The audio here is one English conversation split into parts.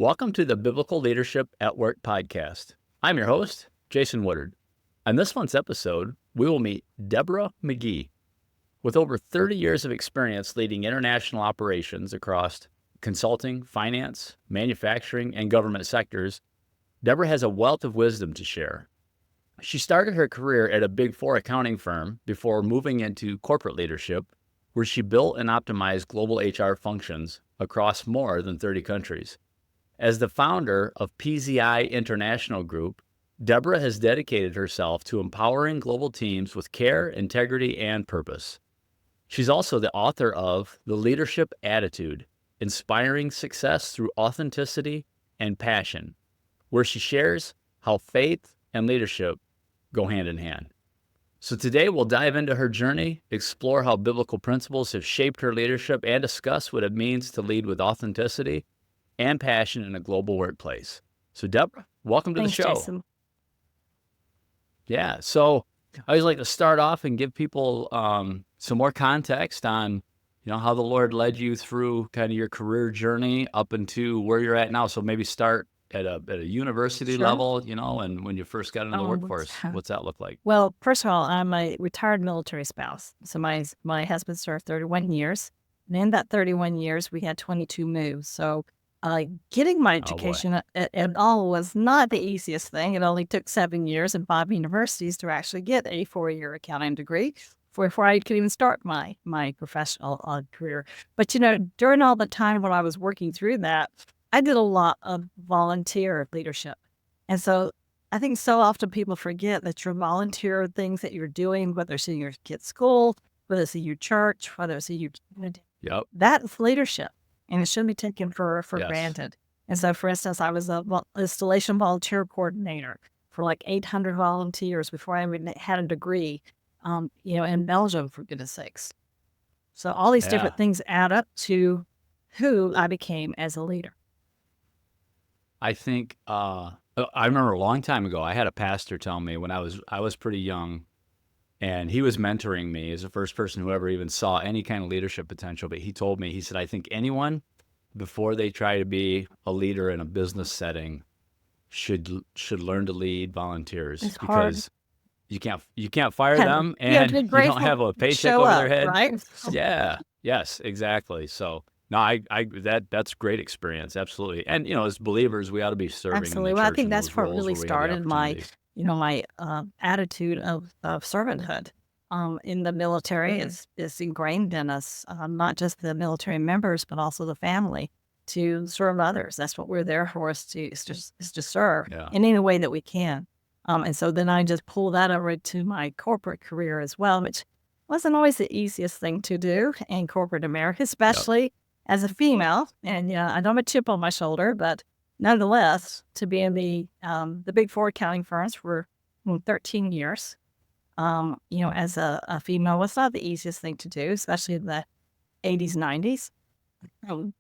Welcome to the Biblical Leadership at Work podcast. I'm your host, Jason Woodard. On this month's episode, we will meet Deborah McGee. With over 30 years of experience leading international operations across consulting, finance, manufacturing, and government sectors, Deborah has a wealth of wisdom to share. She started her career at a Big Four accounting firm before moving into corporate leadership, where she built and optimized global HR functions across more than 30 countries. As the founder of PZI International Group, Deborah has dedicated herself to empowering global teams with care, integrity, and purpose. She's also the author of The Leadership Attitude, Inspiring Success Through Authenticity and Passion, where she shares how faith and leadership go hand in hand. So today we'll dive into her journey, explore how biblical principles have shaped her leadership, and discuss what it means to lead with authenticity and passion in a global workplace. So Deborah, welcome to Thanks, the show. Jason. Yeah, so I always like to start off and give people some more context on, how the Lord led you through kind of your career journey up into where you're at now. So maybe start at a university Sure. level, and when you first got into the workforce, what's that look like? Well, first of all, I'm a retired military spouse. So my husband served 31 years. And in that 31 years, we had 22 moves. So getting my education at all was not the easiest thing. It only took 7 years and 5 universities to actually get a 4-year accounting degree before I could even start my professional career. But, during all the time when I was working through that, I did a lot of volunteer leadership. And so I think so often people forget that your volunteer things that you're doing, whether it's in your kid's school, whether it's in your church, whether it's in your community, that's leadership. And it shouldn't be taken for granted. And so, for instance, I was a installation volunteer coordinator for like 800 volunteers before I even had a degree, in Belgium, for goodness sakes. So all these different things add up to who I became as a leader. I think I remember a long time ago, I had a pastor tell me when I was pretty young, and he was mentoring me as the first person who ever even saw any kind of leadership potential. But he told me, he said, I think anyone, before they try to be a leader in a business setting, should learn to lead volunteers. It's because hard. you can't fire them, and you don't have a paycheck over their head. Right? Yeah. Yes, exactly. So no, that's great experience. Absolutely. And, as believers, we ought to be serving. Absolutely. In the Well, I church think in that's those what roles really where we have the started my opportunities. attitude of servanthood. In the military, it's ingrained in us, not just the military members, but also the family, to serve others. That's what we're there for, is to serve in any way that we can. And so then I just pull that over to my corporate career as well, which wasn't always the easiest thing to do in corporate America, especially as a female. And I don't have a chip on my shoulder, but nonetheless, to be in the Big Four accounting firms for 13 years, as a female was not the easiest thing to do, especially in the 80s, 90s. And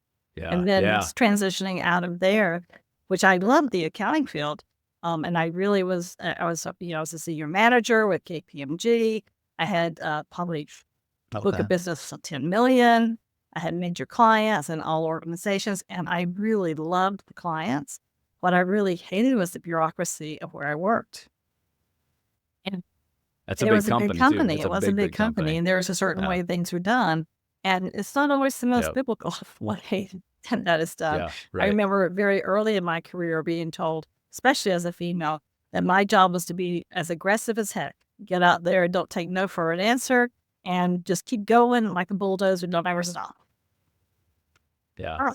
then transitioning out of there, which I loved the accounting field. And I really was, I was a senior manager with KPMG. I had probably book of business of 10 million. I had major clients in all organizations, and I really loved the clients. What I really hated was the bureaucracy of where I worked. And that's a big company, too. It was a big company, and there was a certain way things were done. And it's not always the most biblical way that is done. Yeah, right. I remember very early in my career being told, especially as a female, that my job was to be as aggressive as heck. Get out there and don't take no for an answer, and just keep going like a bulldozer, don't ever stop. Yeah.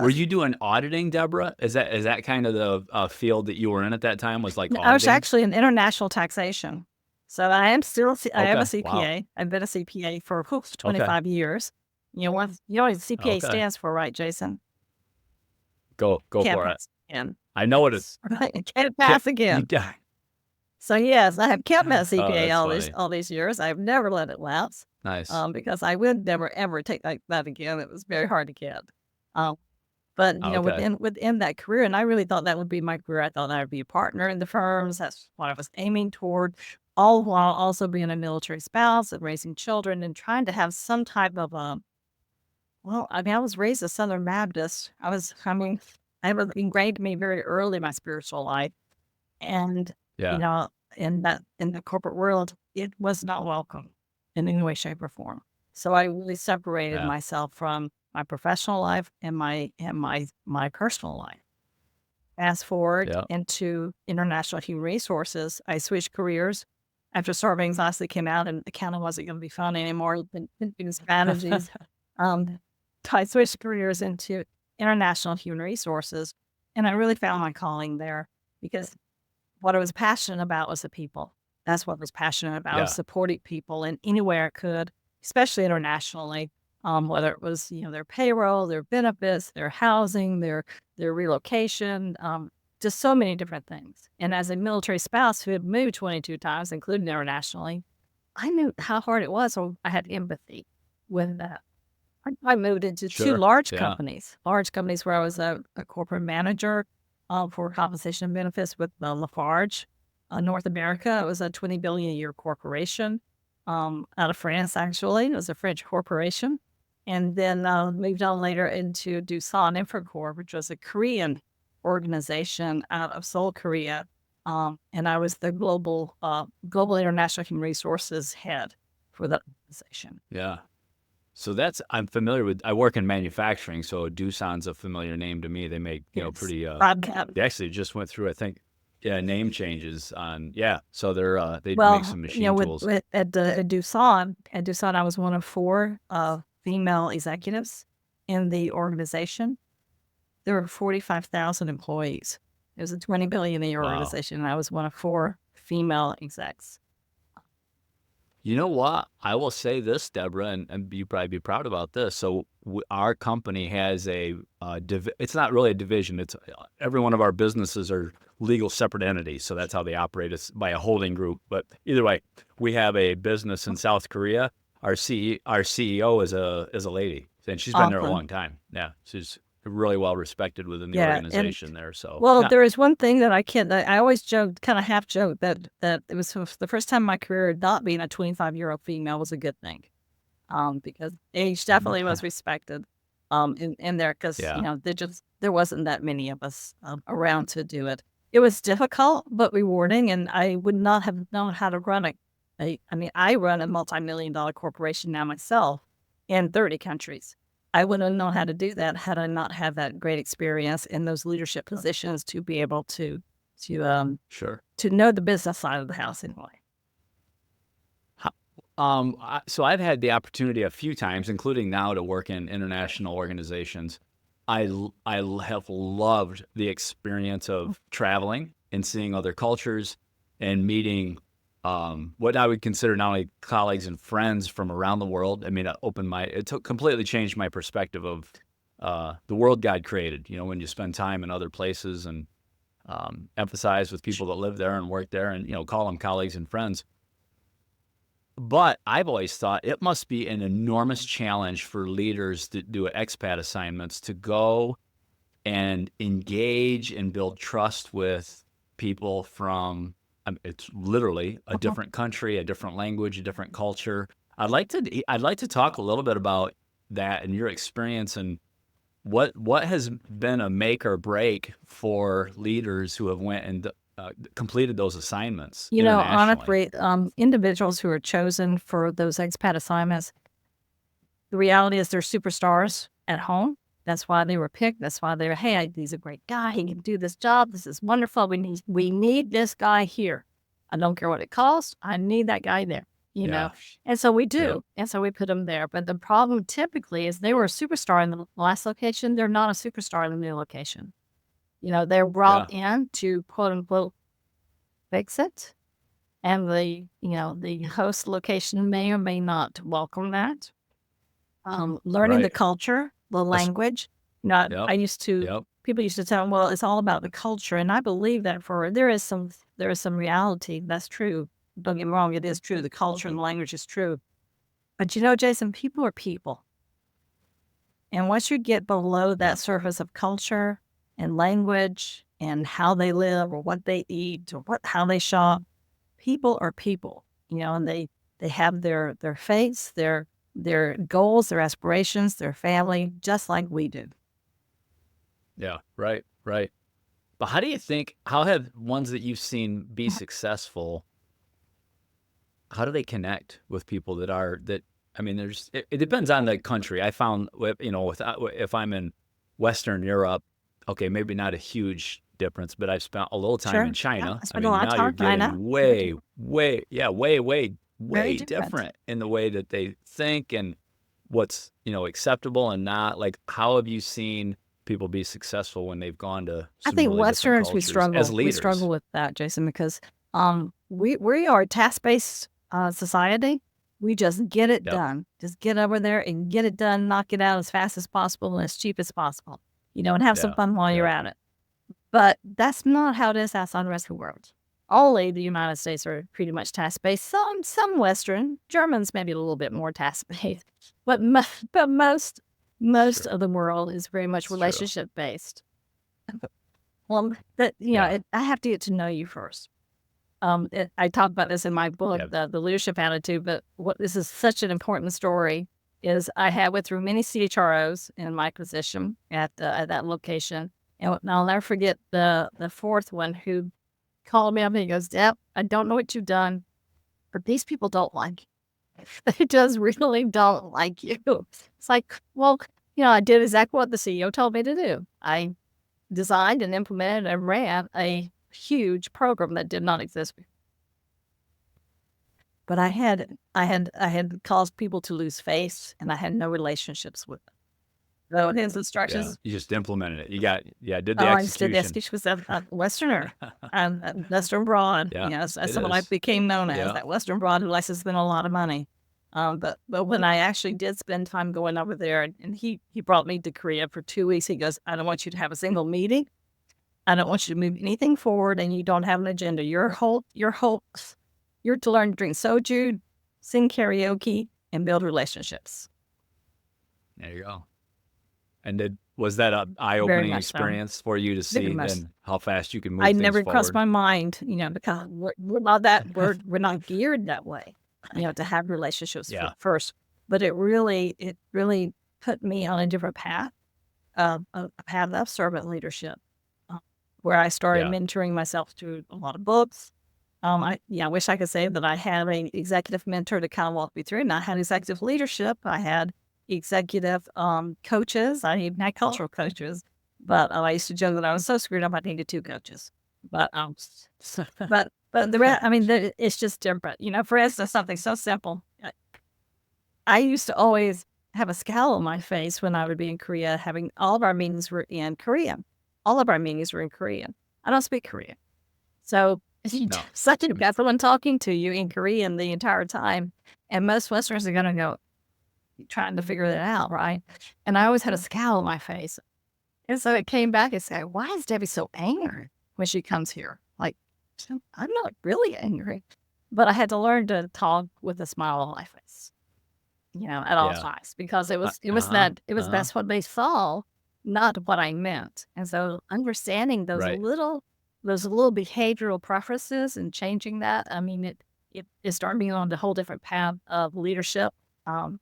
Were you doing auditing, Deborah? Is that kind of the field that you were in at that time? Was like auditing? I was actually in international taxation. So I am still. I am a CPA. Wow. I've been a CPA for 25 years. You know what CPA stands for, right, Jason? Go for it. Again. I know it is. Right. Can't pass again. So yes, I have kept my CPA all these years. I've never let it lapse. Nice. Because I would never ever take that again. It was very hard to get. But within that career, and I really thought that would be my career. I thought I would be a partner in the firms. That's what I was aiming toward. All while also being a military spouse and raising children and trying to have some type of I was raised a Southern Baptist. I was ingrained in me very early in my spiritual life. And, you Yeah. know, in the corporate world, it was not welcome in any way, shape, or form. So I really separated Yeah. myself from my professional life and my personal life. Fast forward Yeah. into international human resources, I switched careers after Sarbanes-Oxley came out and accounting wasn't going to be fun anymore. Thinking strategies. Um, I switched careers into international human resources, and I really found my calling there because what I was passionate about was the people. That's what I was passionate about. I was Yeah. supporting people in any way I could, especially internationally. Whether it was their payroll, their benefits, their housing, their relocation, just so many different things. And as a military spouse who had moved 22 times, including internationally, I knew how hard it was. So I had empathy with that. I moved into two Sure. large Yeah. companies where I was a corporate manager for compensation and benefits with Lafarge, North America. It was a 20 billion a year corporation out of France, actually. It was a French corporation. And then moved on later into Doosan Infracorp, which was a Korean organization out of Seoul, Korea. And I was the global international human resources head for that organization. Yeah. So I'm familiar with, I work in manufacturing, so Doosan's a familiar name to me. They make, Yes. pretty, Bobcat. they actually just went through, I think, name changes on, so they make Well, some machine tools. at Doosan, I was one of four female executives in the organization. There were 45,000 employees. It was a 20 billion a year Wow. organization, and I was one of four female execs. You know what? I will say this, Deborah, and you probably be proud about this. So our company has it's not really a division. It's every one of our businesses are legal separate entities. So that's how they operate. It's by a holding group. But either way, we have a business in South Korea. Our CEO is a lady, and she's been there a Awesome. long time. Yeah, she's really well respected within the Yeah, and organization there. So well, yeah. there is one thing that I always joked, kind of half joked, that it was the first time in my career not being a 25-year-old female was a good thing, because age definitely was respected, in there because Yeah. there wasn't that many of us around to do it. It was difficult but rewarding, and I would not have known how to run I run a multi-million-dollar corporation now myself in 30 countries. I wouldn't have known how to do that had I not had that great experience in those leadership positions to be able to Sure. know the business side of the house anyway. So I've had the opportunity a few times, including now, to work in international organizations. I have loved the experience of traveling and seeing other cultures and meeting what I would consider not only colleagues and friends from around the world. I mean, it completely changed my perspective of the world God created. When you spend time in other places and emphasize with people that live there and work there, and call them colleagues and friends. But I've always thought it must be an enormous challenge for leaders that do expat assignments to go and engage and build trust with people from, it's literally a different country, a different language, a different culture. I'd like to talk a little bit about that and your experience and what has been a make or break for leaders who have went and completed those assignments internationally. Honestly, individuals who are chosen for those expat assignments, the reality is they're superstars at home. That's why they were picked. That's why they're, hey, he's a great guy. He can do this job. This is wonderful. We need this guy here. I don't care what it costs. I need that guy there, Yeah. And so we do. Yep. And so we put them there. But the problem typically is they were a superstar in the last location. They're not a superstar in the new location. They're brought in to quote unquote fix it. And the host location may or may not welcome that. Learning the Right. culture, the language. Yep. People used to tell me, well, it's all about the culture. And I believe that there is some reality. That's true. Don't get me wrong. It is true. The culture and the language is true. But Jason, people are people. And once you get below that surface of culture and language and how they live or what they eat or how they shop, people are people, and they have their faiths, their goals, their aspirations, their family, just like we do. Yeah. Right. Right. But how have ones that you've seen be successful, how do they connect with people I mean, it depends on the country. I found, if I'm in Western Europe, okay, maybe not a huge difference, but I've spent a little time in Sure. Yeah, China. I I spent a mean, lot of now time you're in China. getting way, way, yeah, way, way, Very way different. different in the way that they think and what's, acceptable and not. Like, how have you seen people be successful when they've gone to I some think really different Westerners, we cultures as struggle. We struggle leaders? with that, Jason, because we are a task-based society. We just get it Yep. done. Just get over there and get it done, knock it out as fast as possible and as cheap as possible, and have some Yeah. fun while you're Yep. at it. But that's not how it is outside the rest of the world. Only the United States are pretty much task-based. Some Western Germans maybe a little bit more task-based, but most Sure. of the world is very much It's true. relationship-based. Well, that Yeah. I have to get to know you first. I talk about this in my book, Yeah. the leadership attitude. But what this is such an important story is I went through many CHROs in my position at that location, and I'll never forget the fourth one who called me up and he goes, "Deb, I don't know what you've done, but these people don't like you. They just really don't like you." It's like, well, I did exactly what the CEO told me to do. I designed and implemented and ran a huge program that did not exist before. But I had caused people to lose faith, and I had no relationships with them. So his Yeah. instructions. You just implemented it. Did Oh, the I just did the execution. execution was a Westerner, Western broad. Yeah. As It someone I is. became known as, Yeah. that Western broad who likes to spend a lot of money. But when I actually did spend time going over there, and he brought me to Korea for 2 weeks, he goes, "I don't want you to have a single meeting. I don't want you to move anything forward, and you don't have an agenda. You're to learn to drink soju, sing karaoke, and build relationships." There you go. And was that an Very eye-opening much so. experience for you to Very see much. then how fast you can I move things never crossed forward? my mind, because we're not that we're not geared that way, to have relationships Yeah. first. But it really put me on a different path, a path of servant leadership, uh, where I started Yeah. mentoring myself through a lot of books. I wish I could say that I had an executive mentor to kind of walk me through. And I had executive leadership. I had executive coaches. I even had cultural coaches. But I used to joke that I was so screwed up I needed two coaches. But but the rest, I mean, it's just different. For instance, something so simple. I used to always have a scowl on my face when I would be in Korea. Having all of our meetings were in Korean. All of our meetings were in Korean. I don't speak Korean. So No. you've got someone talking to you in Korean the entire time, and most Westerners are going to go trying to figure that out, right? And I always had a scowl on my face. And so it came back and said, "Why is Debbie so angry when she comes here?" Like, I'm not really angry, but I had to learn to talk with a smile on my face, at all Yeah. times, because it was Uh-huh. that's what they saw, not what I meant. And so understanding Right. those little behavioral preferences and changing that, I mean, it started me on a whole different path of leadership,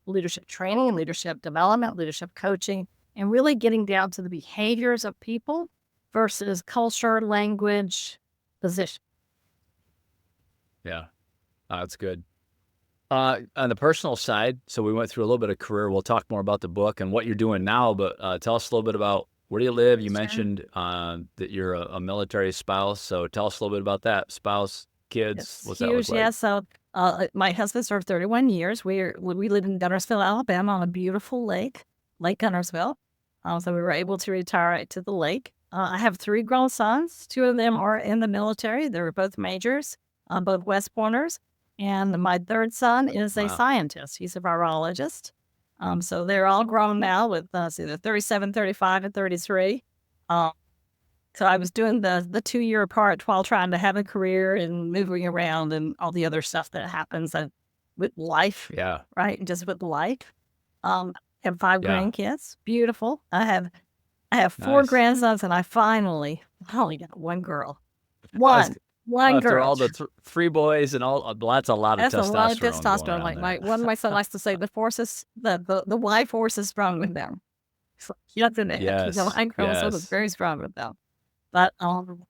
leadership training, leadership development, leadership coaching, and really getting down to the behaviors of people versus culture, language, position. Yeah. That's good. On the personal side, so we went through a little bit of career. We'll talk more about the book and what you're doing now, but tell us a little bit about where do you live? You Sure. mentioned that you're a military spouse, so tell us a little bit about that. Spouse, kids, It's what's that look huge, yeah. like? So, my husband served 31 years. We live in Gunnersville, Alabama, on a beautiful lake, Lake Gunnersville. So we were able to retire right to the lake. I have 3 grown sons. 2 of them are in the military. They're both majors, both West Pointers. And my third son is a Wow. scientist. He's a virologist. So they're all grown now with, they're 37, 35, and 33. Um, so I was doing the 2-year apart while trying to have a career and moving around and all the other stuff that happens with life, Yeah. right? And just with life. Have 5 Yeah. grandkids. Beautiful. I have 4 Nice. grandsons, and I only got 1 girl. I was, One after girl. all the 3 boys and all, that's a lot of That's a lot of testosterone going testosterone. on Like there. my son likes to say, the Y force is strong with them. So nothing to it. The Yes. Y chromosome is Yes. very strong with them. But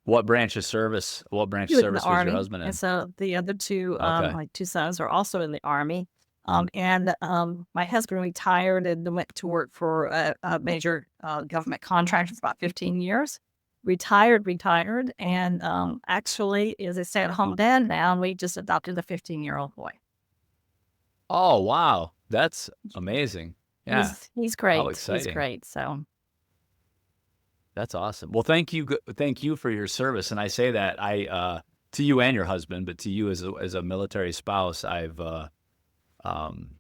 What branch of service he was in the was your Army, husband and in? so the other two, Okay. my two sons are also in the Army. My husband retired and then went to work for a major government contractor for about 15 years. Retired, and actually is a stay-at-home dad now, and we just adopted a 15-year-old boy. Oh, wow. That's amazing. Yeah. He's How great. He's exciting. great. So That's awesome. Well, thank you for your service. And I say that to you and your husband, but to you as a military spouse, um,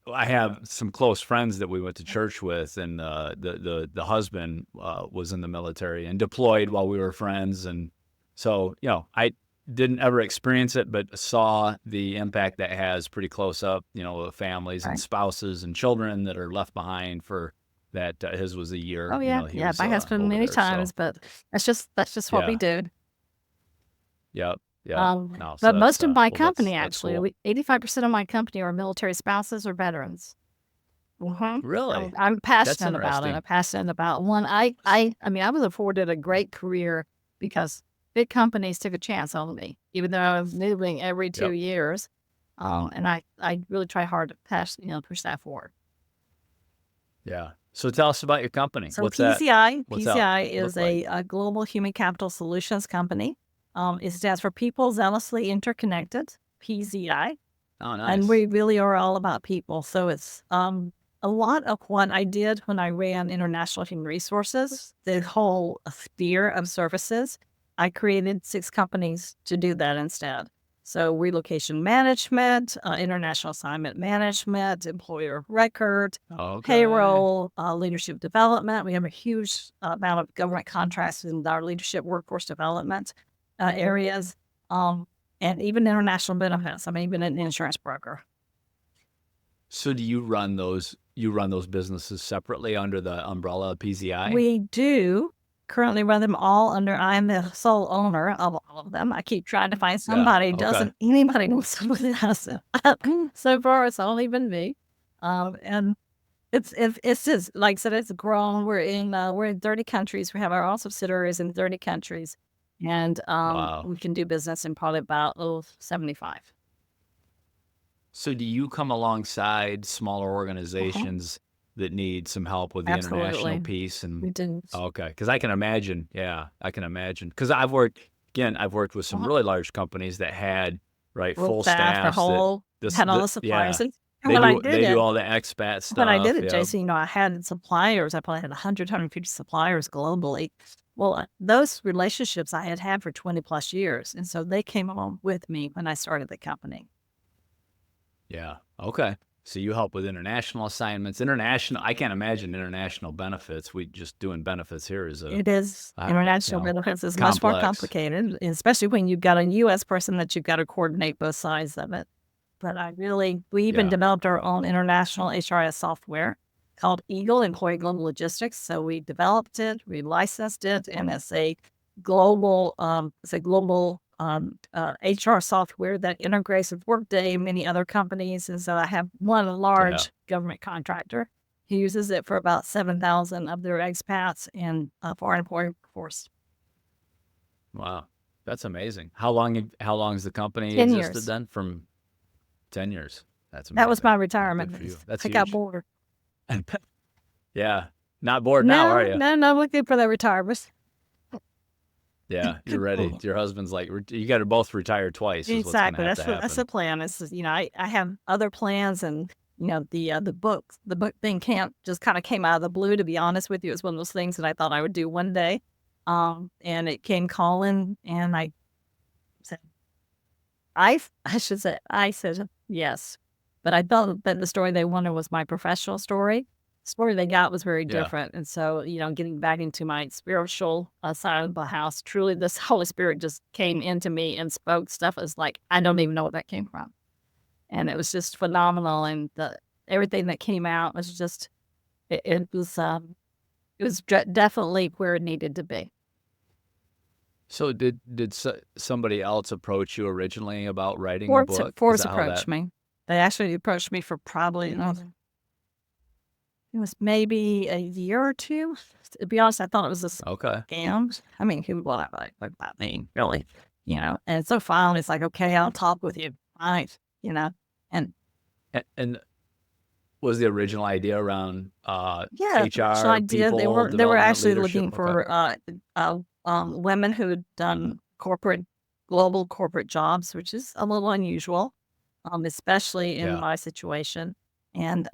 I have some close friends that we went to church with, and the husband was in the military and deployed while we were friends, and so I didn't ever experience it, but saw the impact that has pretty close up. Families and right. spouses and children that are left behind for that. His was a year. Oh yeah, He yeah. was My husband over many there. So times, but that's just what we yeah, do. yep, yep. No, so But that's most of my well, company, that's actually, cool. 85% of my company are military spouses or veterans. Really, I'm that's passionate about it. I'm interesting. passionate about one. I was afforded a great career because big companies took a chance on me, even though I was moving every 2 Yep. years. And I really try hard to push that forward. Yeah. So tell us about your company. So What's that? What's that PZI look is like? a global human capital solutions company. It stands for People Zealously Interconnected, PZI. Oh, And nice. we really are all about people. So it's a lot of what I did when I ran international human resources, the whole sphere of services. I created 6 companies to do that instead. So relocation management, international assignment management, employer of record, Okay. payroll, leadership development. We have a huge amount of government contracts in our leadership workforce development areas. And even international benefits. I'm even an insurance broker. So do you run those? You run those businesses separately under the umbrella of PZI? We do currently run them all under, I'm the sole owner of all of them. I keep trying to find Yeah. somebody. Okay. Doesn't anybody know somebody else? So far, it's only been me. And it's just, like I said, it's grown. We're in 30 countries. We have our own subsidiaries in 30 countries. And Wow. we can do business in probably about 75. So do you come alongside smaller Uh-huh. organizations that need some help with the international Absolutely. piece? And We do. okay, because I can imagine. Yeah, I can imagine. Because I've worked with some Uh-huh. really large companies that had Full full staff, the staffs that whole this had all the the suppliers. yeah And when I did they do it all the expat when I did stuff. it, Yep. Jason, I had suppliers. I probably had 150 suppliers globally. Well, those relationships I had had for 20 plus years. And so they came along with me when I started the company. Yeah. Okay. So you help with international assignments. International. I can't imagine international benefits. We just doing benefits here is It is uh, you international know, benefits is much more complex. complicated, especially when you've got a U.S. person that you've got to coordinate both sides of it. But we even Yeah. developed our own international HRIS software called Eagle, Employee Global Logistics. So we developed it, we licensed it, and it's a global, HR software that integrates with Workday and many other companies. And so I have one Yeah. large government contractor who uses it for about 7,000 of their expats and foreign employee workforce. Wow. That's amazing. How long has the company 10 existed years. then? From 10 years. That's That was my amazing. Well, good retirement. for you. That's I got huge. bored. Yeah. Not bored now, are No, you? no, no, looking for the retirement. Yeah. You're ready. Your husband's like, you got to both retire twice is what's going to Exactly. have to That's the happen. plan. I have other plans, and the book thing can't just kind of came out of the blue. To be honest with you, it's one of those things that I thought I would do one day, and it came calling, and I said I should say I said yes, but I felt that the story they wanted was my professional story. The story they got was very Yeah. different, and so getting back into my spiritual side of the house, truly, this Holy Spirit just came into me and spoke stuff. It was like I don't even know where that came from, and it was just phenomenal. And everything that came out was just it was definitely where it needed to be. So did somebody else approach you originally about writing a book? Is Forbes that how that? approached me. They actually approached me for probably it was maybe a year or two. To be honest, I thought it was a Okay. scam. I mean, who would want to like that mean, really? And so finally it's like, okay, I'll talk with you. Fine, and And was the original idea around yeah, the original HR, idea, they people were development, actually leadership? looking Okay. for women who had done global corporate jobs, which is a little unusual, especially in Yeah. my situation. And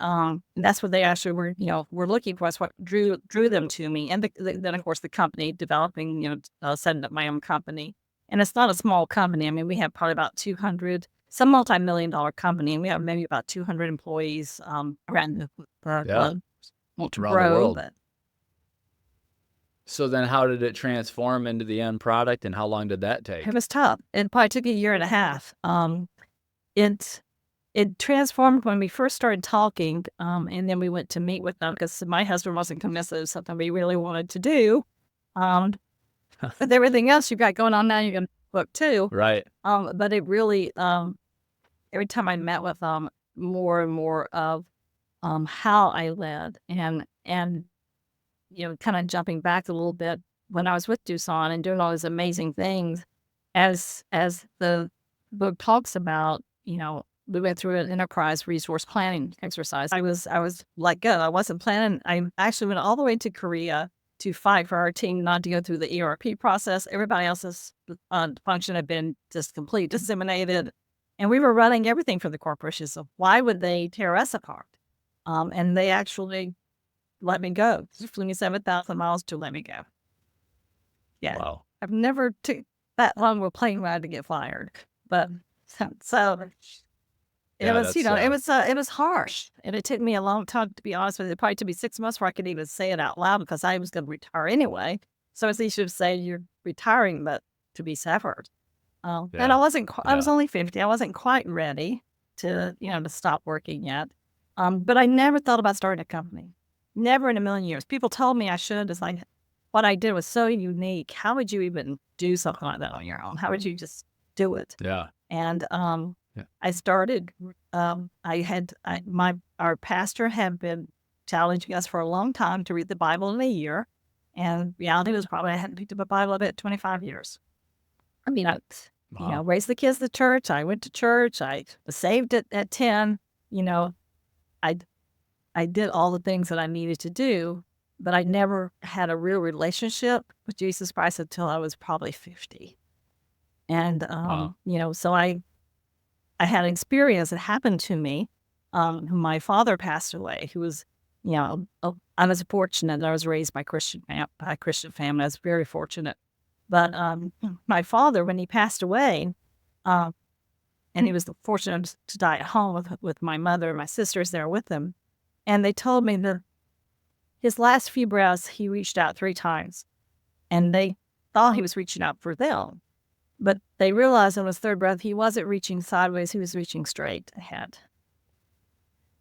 that's what they actually were looking for. That's what drew them to me. And then of course the company developing, setting up my own company. And it's not a small company. I mean, we have probably about 200, some multi-million-dollar company, and we have maybe about 200 employees around the Yeah. globe. Want to Around the grow, world. but So then how did it transform into the end product, and how long did that it take? was tough. It probably took a year and a half. It it transformed when we first started talking, and then we went to meet with them because my husband wasn't convinced that it was something we really wanted to do. Um, with everything else you've got going on now, you're going to book too. Right. But it really, every time I met with them, more and more of how I led and kind of jumping back a little bit when I was with Doosan and doing all these amazing things, as the book talks about, we went through an enterprise resource planning exercise. I was let go. I wasn't planning. I actually went all the way to Korea to fight for our team not to go through the ERP process. Everybody else's function had been just completely disseminated, and we were running everything for the corporation. So why would they tear us apart? And they actually let me go. They flew me 7,000 miles to let me go. Yeah. Wow. I've never took that long of a plane ride to get fired. But so it Yeah, was, that's it was harsh. And it took me a long time, to be honest with you. It probably took me 6 months before I could even say it out loud because I was going to retire anyway. So it's easy to say you're retiring, but to be severed. And I yeah. wasn't, I was Yeah. only 50. I wasn't quite ready to stop working yet. But I never thought about starting a company. Never in a million years. People told me I should. It's like, what I did was so unique. How would you even do something like that on your own? How would you just do it? Yeah. And Yeah. I started. Our pastor had been challenging us for a long time to read the Bible in a year, and reality was probably I hadn't picked up a Bible in about 25 years. I mean, Wow. raised the kids to church. I went to church. I was saved at 10. I I did all the things that I needed to do, but I never had a real relationship with Jesus Christ until I was probably 50. And, Wow. so I had an experience that happened to me. My father passed away, who was, I was fortunate that I was raised by by a Christian family. I was very fortunate. But my father, when he passed away, um, and he was fortunate to die at home with my mother and my sisters there with him. And they told me that his last few breaths, he reached out 3 times, and they thought he was reaching out for them. But they realized on his 3rd breath, he wasn't reaching sideways, he was reaching straight ahead.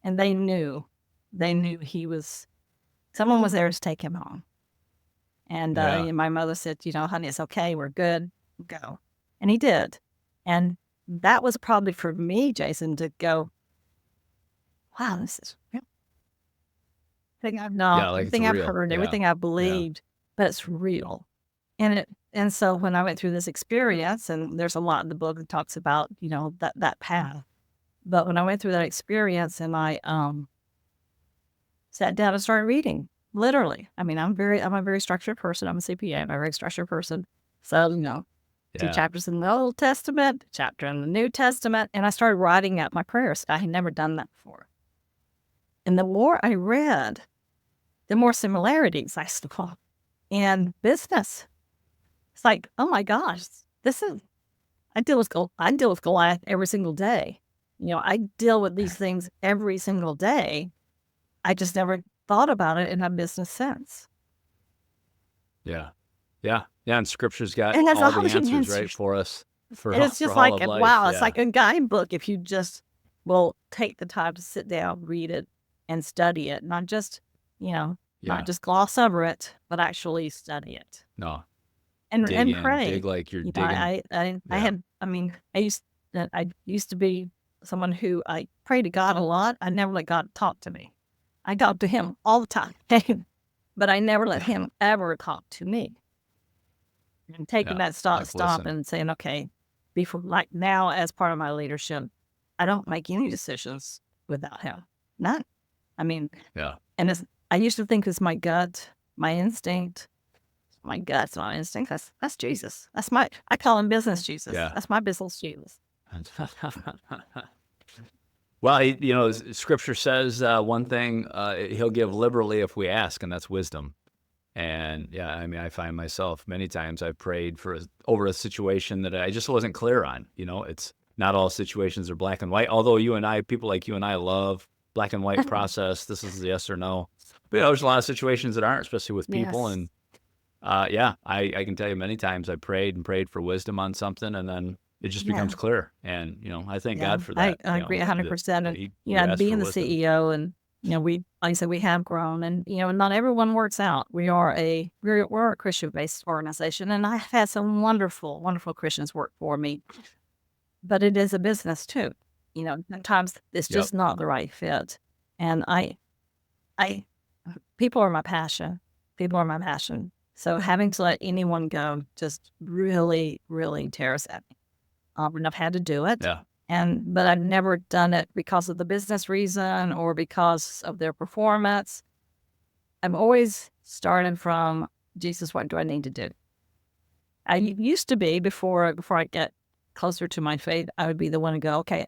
And they knew someone was there to take him home. And Yeah. my mother said, honey, it's okay, we're good, go. And he did. And that was probably for me, Jason, to go, wow, this is real. Everything I've known, Yeah. Like it's everything I've real. heard, Yeah. everything I've Yeah. believed, but it's real. And so when I went through this experience, and there's a lot in the book that talks about, that path. But when I went through that experience and I sat down and started reading, literally. I mean, I'm a very structured person. I'm a CPA. I'm a very structured person. So, 2 Yeah. chapters in the Old Testament, a chapter in the New Testament, and I started writing out my prayers. I had never done that before. And the more I read, the more similarities I saw in business. It's like, oh my gosh, I deal with Goliath every single day. I deal with these things every single day. I just never thought about it in a business sense. Yeah. Yeah. Yeah. And Scripture's got And that's all all the the answers, right, answers. for us, And it's for just all like, of life. wow, it's Yeah. like a guidebook if you just will take the time to sit down, read it, and study it, not just Yeah. gloss over it, but actually study it No. and Dig in. pray. Dig like you're digging. I Yeah. had, I used to be someone who I pray to God a lot. I never let God talk to me. I talk to him all the time, but I never let him ever talk to me. And taking Yeah. that stop Listen. and saying, okay, before, like now as part of my leadership, I don't make any decisions without him. None. I mean, Yeah. and I used to think it's my gut, my instinct. My gut's not instinct. That's Jesus. I call him business Jesus. Yeah. That's my business Jesus. Well, Scripture says one thing: He'll give liberally if we ask, and that's wisdom. And yeah, I mean, I find myself many times I've prayed over a situation that I just wasn't clear on. It's not all situations are black and white. Although people like you and I love black and white process. This is yes or no. But there's a lot of situations that aren't, especially with people. Yes. And yeah, I can tell you many times I prayed and prayed for wisdom on something, and then it just Yeah. becomes clear. And I thank Yeah. God for I that. agree 100%. And, You asked for being the wisdom. CEO and, like I said, we have grown and, not everyone works out. We're a Christian-based organization and I've had some wonderful, wonderful Christians work for me, but it is a business too. Sometimes it's Yep. just not the right fit. And people are my passion. People are my passion. So having to let anyone go just really, really tears at me. And I've had to do it. Yeah. But I've never done it because of the business reason or because of their performance. I'm always starting from, Jesus, what do I need to do? I used to be before I get closer to my faith, I would be the one to go, okay,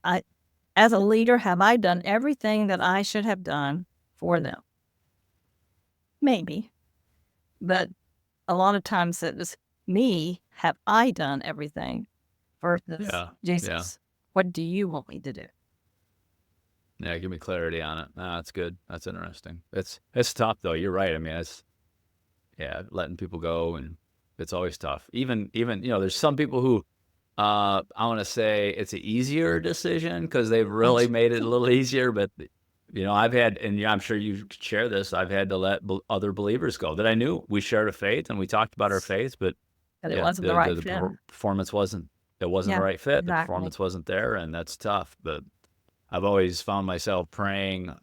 as a leader, have I done everything that I should have done for them? Maybe. But a lot of times it was me, have I done everything versus Yeah. Jesus, what do you want me to do? Yeah, give me clarity on it. No, that's good. That's interesting. It's tough though. You're right. I mean, letting people go, and it's always tough. Even there's some people who I want to say it's an easier decision because they've really made it a little easier. But I've had, and I'm sure you could share this. I've had to let other believers go that I knew we shared a faith and we talked about our faith, but But it wasn't the right fit. performance wasn't. It wasn't the right fit. The Exactly. performance wasn't there, and that's tough. But I've always found myself praying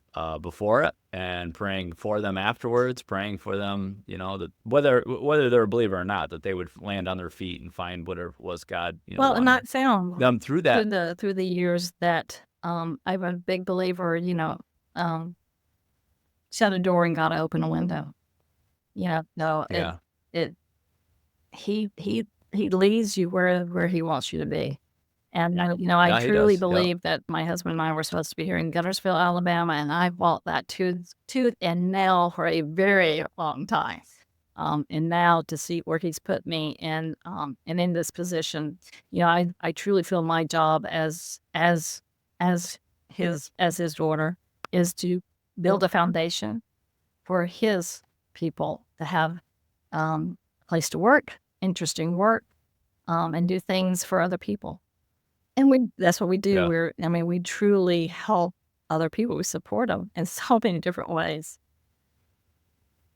before it and praying for them afterwards, praying for them, that whether they're a believer or not, that they would land on their feet and find whatever was God, Well, and wanted I found them through that. through the years that I'm a big believer, shut a door and gotta open a window. No, Yeah. he leads you where he wants you to be. And I Yeah, he truly does. Yeah. believe that my husband and I were supposed to be here in Guntersville, Alabama, and I fought that tooth and nail for a very long time. And now to see where he's put me and in this position, I truly feel my job as his daughter is to build a foundation for his people to have a place to work, interesting work, and do things for other people. And that's what we do. Yeah. We truly help other people. We support them in so many different ways.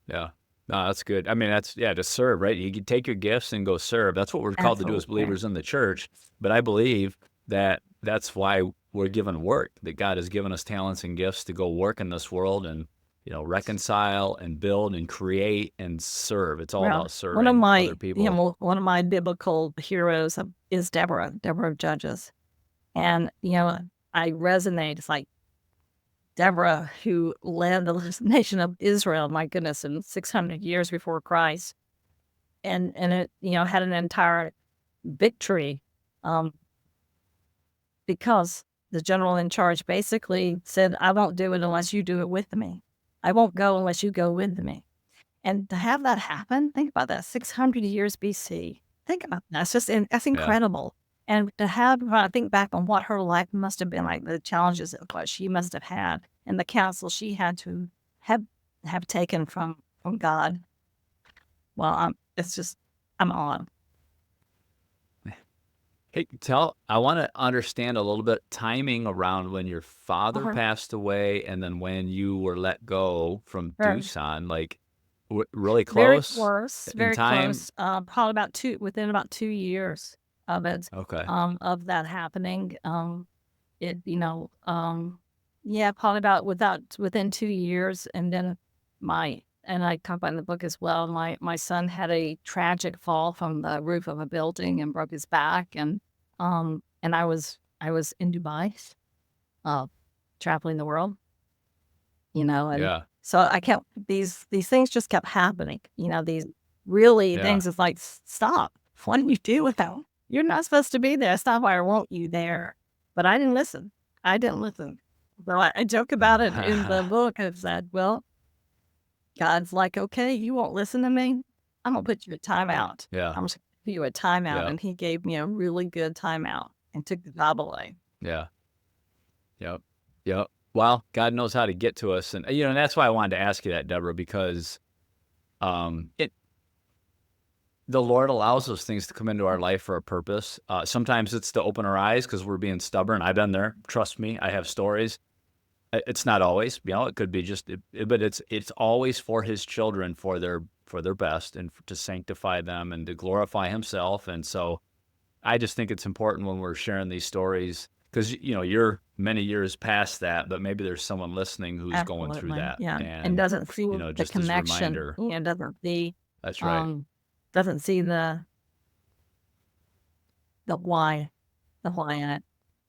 Yeah. No, that's good. I mean, to serve, right? You can take your gifts and go serve. That's what we're called to do as Absolutely. believers in the church. But I believe that that's why we're given work, that God has given us talents and gifts to go work in this world and, reconcile and build and create and serve. It's all about serving other people. One of my biblical heroes is Deborah of Judges. And, I resonate. It's like Deborah, who led the nation of Israel, my goodness, in 600 years before Christ. And it, had an entire victory because the general in charge basically said, I won't do it unless you do it with me. I won't go unless you go with me. And to have that happen, think about that, 600 years BC. Think about that. That's incredible. And to have, when I think back on what her life must have been like, the challenges of what she must have had, and the counsel she had to have taken from God. Well, I'm on. Hey, I want to understand a little bit timing around when your father passed away and then when you were let go from Doosan, like really close Very time? close. Probably within about 2 years of it. Okay. Of that happening. It, Yeah, probably within 2 years, and then and I talk about in the book as well, my son had a tragic fall from the roof of a building and broke his back, and I was in Dubai, uh, traveling the world, and Yeah. so I kept these things just kept happening, these really Yeah. things is like, Stop. What do you do with them? You're not supposed to be there. It's not why I want you there." But I didn't listen. I didn't listen. So I joke about it in the book. I said, well, God's like, okay, you won't listen to me. I'm going to put you a timeout. Yeah. I'm just going to put you a timeout. Yeah. And he gave me a really good timeout and took the job away. Yeah. Yep. Yep. Well, God knows how to get to us. And, and that's why I wanted to ask you that, Deborah, because the Lord allows those things to come into our life for a purpose. Sometimes it's to open our eyes because we're being stubborn. I've been there. Trust me. I have stories. It's not always, it could be just, but it's always for his children, for their best, and to sanctify them and to glorify himself. And so I just think it's important when we're sharing these stories, because, you're many years past that, but maybe there's someone listening who's going through Absolutely. that. Yeah. And And, doesn't see the just as a connection. reminder. Yeah. That's right. Doesn't see the why, in it.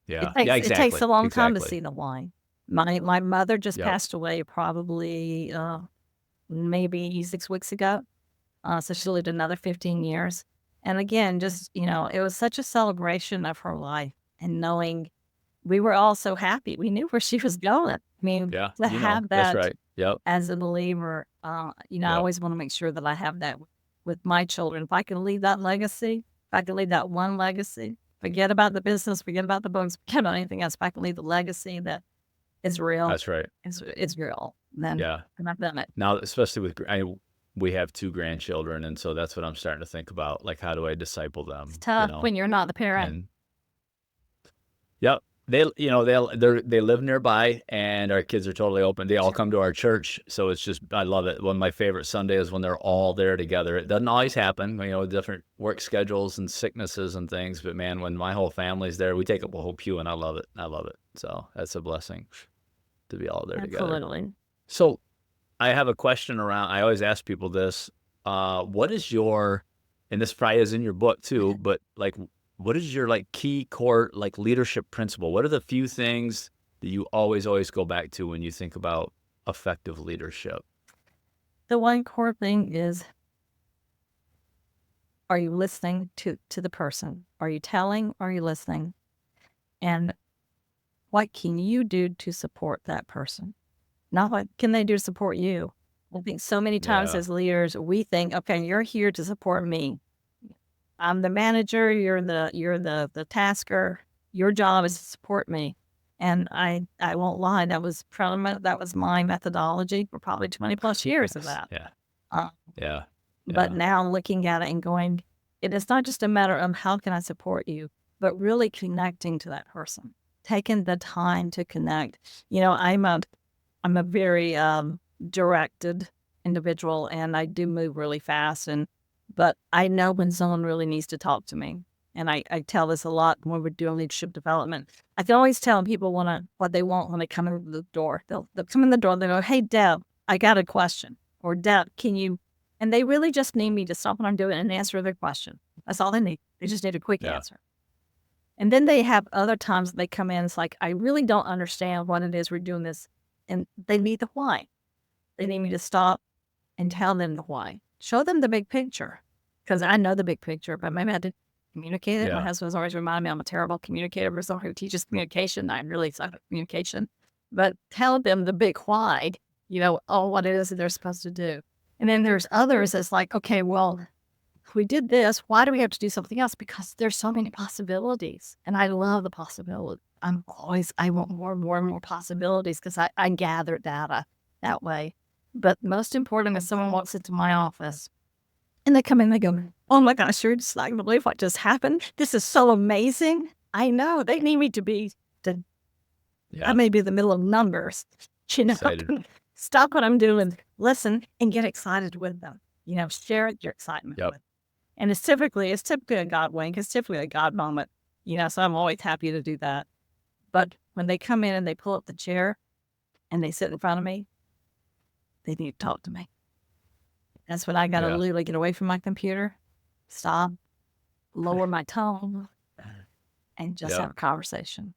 Yeah. It Yeah, takes exactly. a long time to Exactly. see the why. My mother just Yep. passed away probably maybe 6 weeks ago. So she lived another 15 years. And again, just, it was such a celebration of her life, and knowing we were all so happy. We knew where she was going. I mean, Yeah. to have That's that right. Yep. as a believer, I Yep. always want to make sure that I have that with my children. If I can leave that legacy, if I can leave that one legacy, forget about the business, forget about the books, forget about anything else. If I can leave the legacy that is real, That's right. it's real, then Yeah. I've done it. Now, especially we have 2 grandchildren, and so that's what I'm starting to think about. Like, how do I disciple them? It's tough when you're not the parent. And yep, they live nearby, and our kids are totally open. They all come to our church, so it's just, I love it. One of my favorite Sundays is when they're all there together. It doesn't always happen, different work schedules and sicknesses and things. But man, when my whole family's there, we take up a whole pew, and I love it. I love it. So that's a blessing to be all there together. Absolutely. So I have a question around, I always ask people this, what is your, and this probably is in your book too, but like, what is your key core, leadership principle? What are the few things that you always go back to when you think about effective leadership? The one core thing is, are you listening to the person? Are you telling? Are you listening? And what can you do to support that person? Not what can they do to support you. I think so many times Yeah. as leaders, we think, okay, you're here to support me. I'm the manager, you're the tasker. Your job is to support me. And I won't lie, that was my methodology for probably 20 plus years of that. Yeah. Uh, Yeah. But now looking at it and going, it is not just a matter of how can I support you, but really connecting to that person, taking the time to connect. I'm a very directed individual, and I do move really fast. But I know when someone really needs to talk to me. And I tell this a lot when we're doing leadership development. I can always tell people what they want when they come in the door. They'll come in the door and they go, "Hey, Deb, I got a question." Or, "Deb, can you," and they really just need me to stop what I'm doing and answer their question. That's all they need. They just need a quick answer. And then they have other times they come in, it's like, I really don't understand what it is we're doing this. And they need the why. They need me to stop and tell them the why. Show them the big picture. Because I know the big picture, but maybe I didn't communicate it. Yeah. My husband's always reminded me I'm a terrible communicator. We're someone who teaches communication. I'm really suck at communication. But tell them the big why, what it is that they're supposed to do. And then there's others that's like, okay, well, we did this. Why do we have to do something else? Because there's so many possibilities. And I love the possibility. I want more and more possibilities because I gather data that way. But most important is someone walks into my office and they come in and they go, "Oh my gosh, you're just not going to believe what just happened. This is so amazing." I know they need me to be, I may be in the middle of numbers, Excited. Stop what I'm doing, listen, and get excited with them. Share your excitement with them. And it's typically a God wink. It's typically a God moment, so I'm always happy to do that. But when they come in and they pull up the chair, and they sit in front of me, they need to talk to me. That's when I got to Yeah. literally get away from my computer, stop, lower my tone, and just Yeah. have a conversation.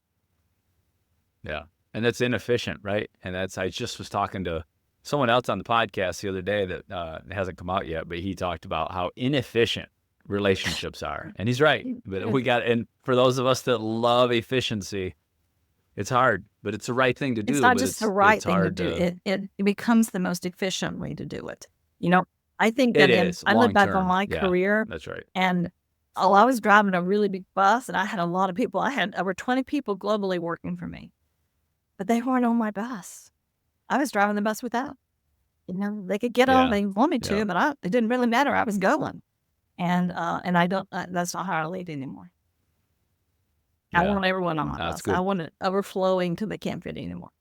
Yeah. And that's inefficient, right? And I just was talking to someone else on the podcast the other day that hasn't come out yet, but he talked about how inefficient relationships are. And he's right. But and for those of us that love efficiency, it's hard, but it's the right thing to do. It's not but just the right it's thing to hard do. It becomes the most efficient way to do it. I think It that is I look back on long-term. my Yeah, career, that's right. and I was driving a really big bus, and I had a lot of people. I had over 20 people globally working for me, but they weren't on my bus. I was driving the bus without. They could get on, Yeah. they wanted to, Yeah. but it didn't really matter. I was going, and I don't. That's not how I lead anymore. I Yeah. want everyone on my That's bus. good. I want it overflowing till they can't fit anymore.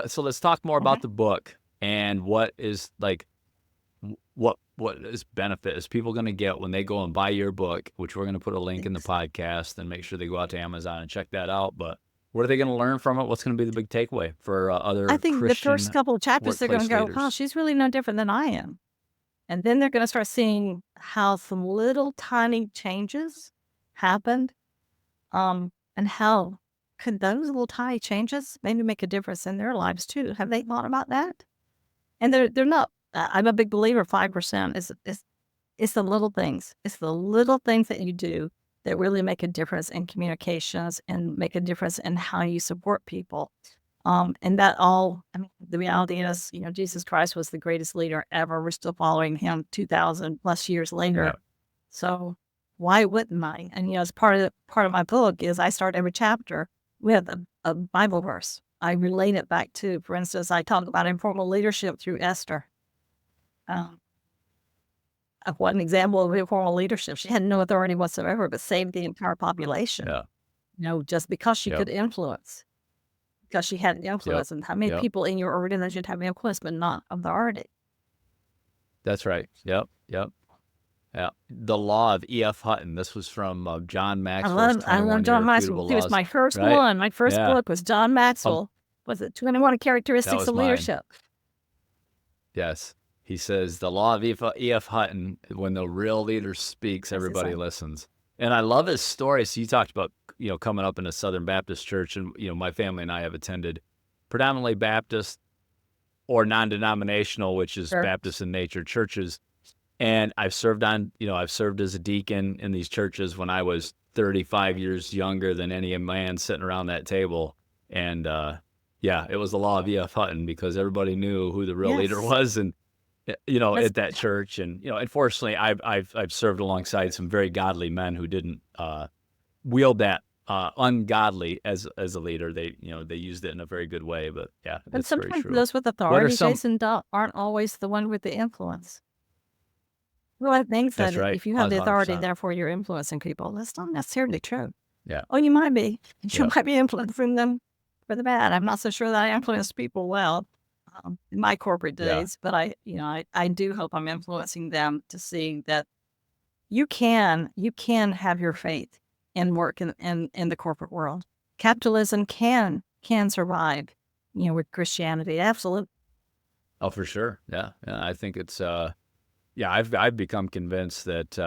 So let's talk more about the book and what is what is benefit is people going to get when they go and buy your book, which we're going to put a link in the podcast, and make sure they go out to Amazon and check that out. But what are they going to learn from it? What's going to be the big takeaway for other I think Christian the first couple of chapters, they're going to workplace go, "Wow, leaders? she's really no different than I am." And then they're going to start seeing how some little tiny changes happened, and how could those little tiny changes maybe make a difference in their lives too? Have they thought about that? And they're not. I'm a big believer. 5% is it's the little things. It's the little things that you do that really make a difference in communications and make a difference in how you support people. And that all, the reality is, Jesus Christ was the greatest leader ever. We're still following him 2,000 plus years later. Yeah. So why wouldn't I? And, as part of my book is I start every chapter with a Bible verse. I relate it back to, for instance, I talk about informal leadership through Esther. What an example of informal leadership. She had no authority whatsoever, but saved the entire population. Yeah. Just because she Yep. could influence. Because she had influence. Yep. And how many Yep. people in your organization have influence but not authority? That's right. Yep. Yep. Yeah. The Law of E.F. Hutton. This was from John Maxwell's I love 21 John Maxwell. Irrefutable He was Laws. my first Right? one. My first Yeah. book was John Maxwell. Was it 21 That Characteristics was of mine. Leadership? Yes. He says the Law of E.F. Hutton, when the real leader speaks, everybody listens. And I love his story. So you talked about, coming up in a Southern Baptist church, and, my family and I have attended predominantly Baptist or non-denominational, which is Sure. Baptist in nature churches. And I've served as a deacon in these churches when I was 35 years younger than any man sitting around that table. And, it was the Law of E.F. Hutton, because everybody knew who the real leader Yes. was. And, at that church. And, unfortunately, I've served alongside some very godly men who didn't wield that ungodly as a leader. They used it in a very good way. But yeah, But that's very sometimes true. those with authority, Jason, aren't always the one with the influence. Well, I think that That's right. if you have the authority, 100%. therefore you're influencing people. That's not necessarily true. Yeah. Oh, you might be. You Yep. might be influencing them for the bad. I'm not so sure that I influenced people well in my corporate Yeah. days, but I do hope I'm influencing them to see that you can have your faith and work in the corporate world. Capitalism can survive, with Christianity. Absolutely. Oh, for sure. Yeah. I think it's I've become convinced that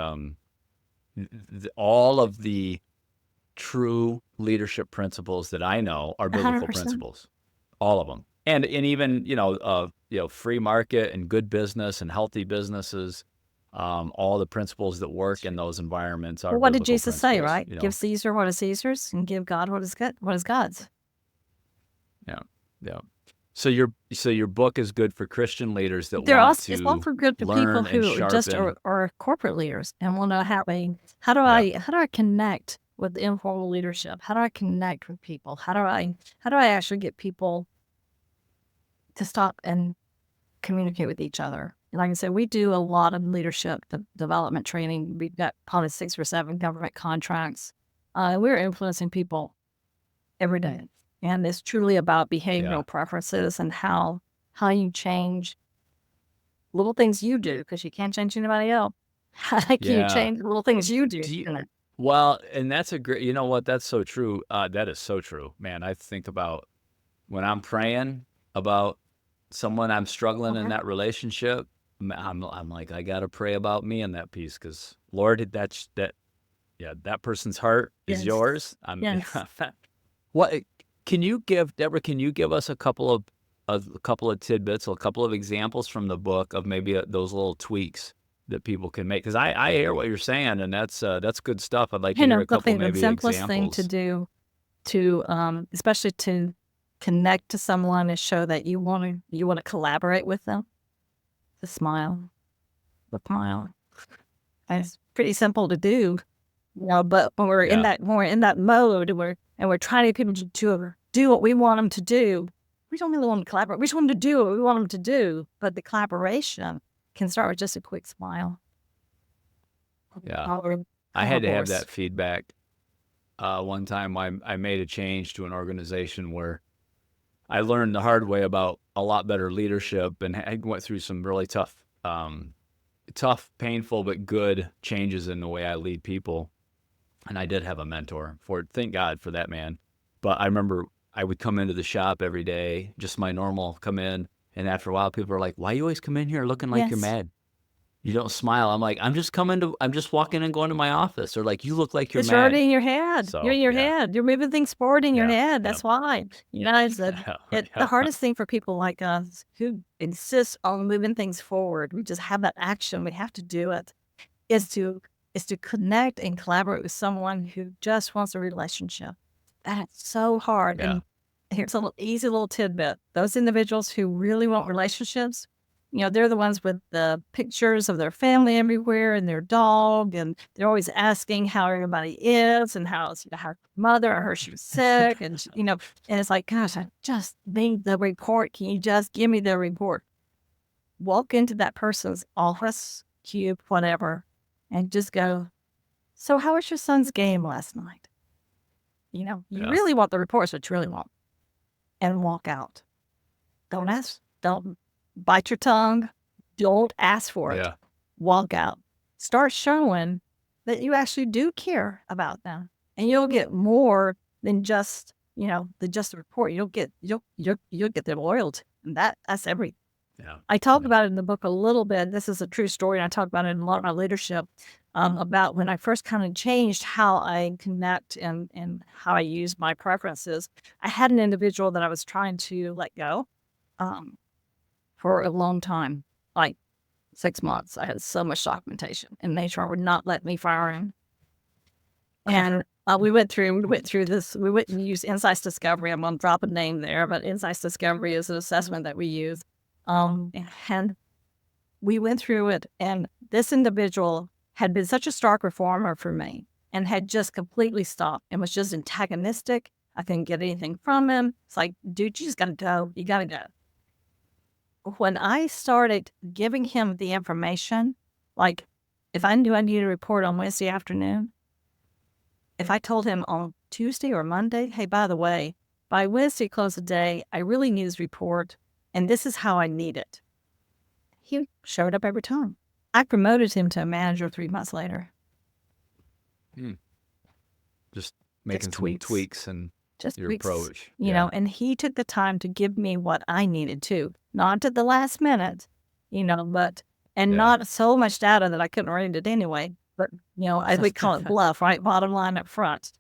all of the true leadership principles that I know are biblical 100%. principles. All of them. And even, free market and good business and healthy businesses, all the principles that work in those environments are Well, what did biblical Jesus say, principles, right? Give Caesar what is Caesar's and give God what is God's. Yeah. So your book is good for Christian leaders that They're want also, it's not to for good for people learn and who just sharpen. are corporate leaders and will know how do I connect with informal leadership? How do I connect with people? How do I actually get people to stop and communicate with each other? And like I said, we do a lot of leadership development training. We've got probably 6 or 7 government contracts. We're influencing people every day. And it's truly about behavioral preferences and how you change little things you do, because you can't change anybody else. How can you change little things you do? Well, and that's a great, you know what? That's so true. That is so true, man. I think about when I'm praying about someone I'm struggling in Mhm. that relationship. I'm like, I got to pray about me in that piece because Lord, yeah, that person's heart is Yes. yours. Yes. What can you give, Deborah? Can you give us a couple of tidbits, a couple of examples from the book of maybe those little tweaks that people can make? Because I hear what you're saying, and that's good stuff. I'd like to hear a I couple think the maybe simplest thing to examples. do to, especially to connect to someone is show that you want to collaborate with them. The smile, the smile. And it's pretty simple to do, but Yeah, when we're in that mode, and we're trying to get people to do what we want them to do, we don't really want them to collaborate. We just want them to do what we want them to do. But the collaboration can start with just a quick smile. yeah. Or I a had to have horse. that feedback. One time I made a change to an organization where I learned the hard way about a lot better leadership, and I went through some really tough, painful, but good changes in the way I lead people. And I did have a mentor for it. Thank God for that man. But I remember I would come into the shop every day, just my normal come in. And after a while, people are like, why you always come in here looking like you're Yes. mad? You don't smile. I'm like, I'm just walking and going to my office. Or like, you look like you're Because you're already mad. in your head. You're So in your yeah, head. You're moving things forward in your yeah, head. yeah, That's why. It's the yeah, hardest thing for people like us who insist on moving things forward. We just have that action. We have to do it. Is to is to connect and collaborate with someone who just wants a relationship. That is so hard. yeah, And here's a little easy little tidbit. Those individuals who really want relationships, they're the ones with the pictures of their family everywhere and their dog, and they're always asking how everybody is and how her mother or her she was sick, and and it's like, gosh, I just need the report. Can you just give me the report? Walk into that person's office, cube, whatever, and just go, so how was your son's game last night? You yeah, really want the reports, what you really want, and walk out. Don't ask. Don't bite your tongue. Don't ask for it. yeah, Walk out. Start showing that you actually do care about them, and you'll get more than just the report. You'll get their loyalty, and that's everything. yeah, I talk yeah, about it in the book a little bit. This is a true story, and I talk about it in a lot of my leadership, about when I first kind of changed how I connect and how I use my preferences. I had an individual that I was trying to let go, um, for a long time, like 6 months. I had so much documentation, and HR would not let me fire him. And we went through this. We went and used Insights Discovery. I'm gonna drop a name there, but Insights Discovery is an assessment that we use. And we went through it, and this individual had been such a stark reformer for me and had just completely stopped and was just antagonistic. I couldn't get anything from him. It's like, dude, you just gotta go. You gotta go. When I started giving him the information, like if I knew I needed a report on Wednesday afternoon, if I told him on Tuesday or Monday, hey, by the way, by Wednesday close of day, I really need this report, and this is how I need it. He showed up every time. I promoted him to a manager 3 months later. Hmm. Just Just making some tweaks. tweaks in Just your weeks, approach. Yeah, and he took the time to give me what I needed too, not at the last minute, but and yeah, not so much data that I couldn't read it anyway. But as we call it, bluff, right? Bottom line up front.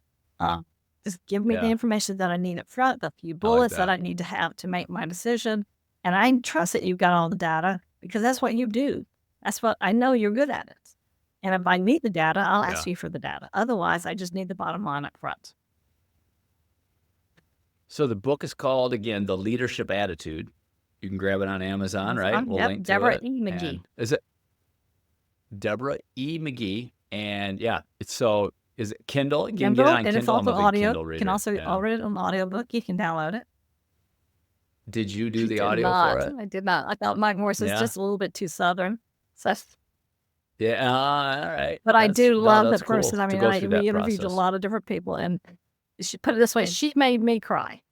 Just give me the yeah. information that I need up front, the few I like bullets that that. I need to have to make my decision, and I trust that you've got all the data because that's what you do. That's what I know you're good at it. And if I need the data, I'll Yeah. ask you for the data. Otherwise, I just need the bottom line up front. So the book is called again, The Leadership Attitude. You can grab it on Amazon, right? We'll Yep, link to Deborah it. E. McGee. And is it Deborah E. McGee? And yeah, is it Kindle? You can get it Kindle, on and it's Kindle. I'm also a big audio. Kindle You can reader. also Yeah. read it on audiobook. You can download it. Did you do I the did audio for not. it? I did not. I thought my voice is Yeah. just a little bit too southern. So, Yeah. All right. but I do love the That's person. cool I to mean, go through we that interviewed a process. lot of different people, and she put it this way: she made me cry.